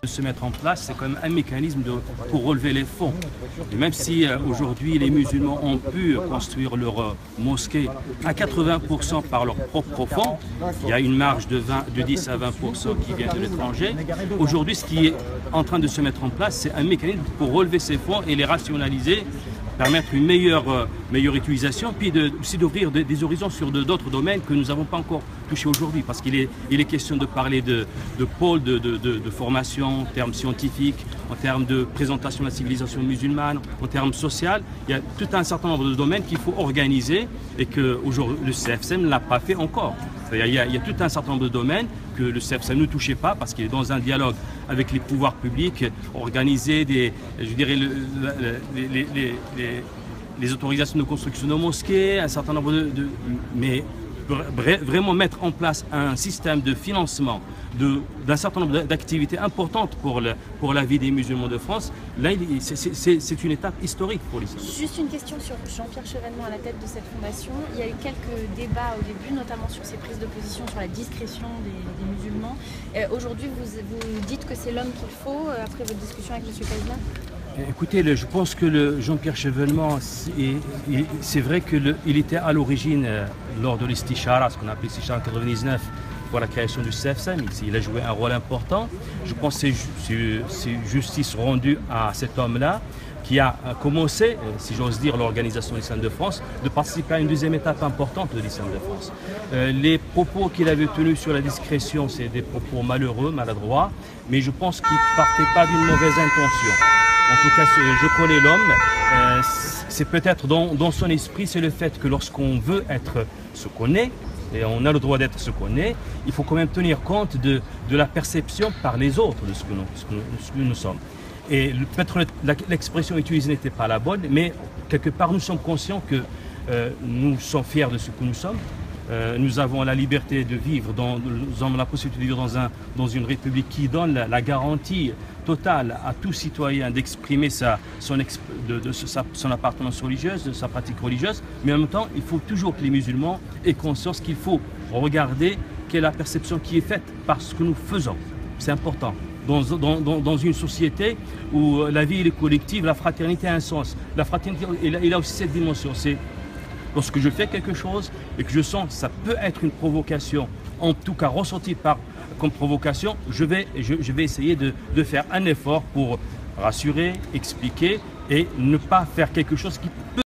se mettre en place, c'est quand même un mécanisme pour relever les fonds. Et même si aujourd'hui les musulmans ont pu construire leur mosquée à 80% par leurs propres fonds, il y a une marge de 10 à 20% qui vient de l'étranger. Aujourd'hui, ce qui est en train de se mettre en place, c'est un mécanisme pour relever ces fonds et les rationaliser, permettre une meilleure utilisation, puis aussi d'ouvrir des horizons sur d'autres domaines que nous n'avons pas encore touchés aujourd'hui, parce qu'il est question de parler de pôles de formation en termes scientifiques, en termes de présentation de la civilisation musulmane, en termes sociaux. Il y a tout un certain nombre de domaines qu'il faut organiser et que le CFSM ne l'a pas fait encore. Il y a tout un certain nombre de domaines que le CFSM ne touchait pas parce qu'il est dans un dialogue avec les pouvoirs publics, organiser les autorisations de construction de mosquées, un certain nombre mais vraiment mettre en place un système de financement d'un certain nombre d'activités importantes pour la vie des musulmans de France, là c'est une étape historique pour l'islam. Juste une question sur Jean-Pierre Chevènement à la tête de cette fondation. Il y a eu quelques débats au début, notamment sur ses prises de position sur la discrétion des musulmans. Aujourd'hui, vous dites que c'est l'homme qu'il faut après votre discussion avec M. Cazeneuve? Écoutez, je pense que Jean-Pierre Chevènement, c'est vrai qu'il était à l'origine, lors de l'Istichara, ce qu'on appelle l'Istichara 99, pour la création du CFSM. Il a joué un rôle important. Je pense que c'est justice rendue à cet homme-là, qui a commencé, si j'ose dire, l'organisation de l'Islam de France, de participer à une deuxième étape importante de l'Islam de France. Les propos qu'il avait tenus sur la discrétion, c'est des propos malheureux, maladroits, mais je pense qu'il ne partait pas d'une mauvaise intention. En tout cas, je connais l'homme, c'est peut-être dans son esprit, c'est le fait que lorsqu'on veut être ce qu'on est, et on a le droit d'être ce qu'on est, il faut quand même tenir compte de la perception par les autres de ce que nous sommes. Et peut-être l'expression utilisée n'était pas la bonne, mais quelque part nous sommes conscients que nous sommes fiers de ce que nous sommes. Nous avons la liberté de vivre, nous avons la possibilité de vivre dans une république qui donne la garantie totale à tout citoyen d'exprimer son appartenance religieuse, de sa pratique religieuse, mais en même temps, il faut toujours que les musulmans aient conscience qu'il faut regarder quelle est la perception qui est faite par ce que nous faisons. C'est important. Dans une société où la vie est collective, la fraternité a un sens. La fraternité, il a aussi cette dimension. C'est lorsque je fais quelque chose et que je sens que ça peut être une provocation, en tout cas ressentie comme provocation, je vais essayer de faire un effort pour rassurer, expliquer et ne pas faire quelque chose qui peut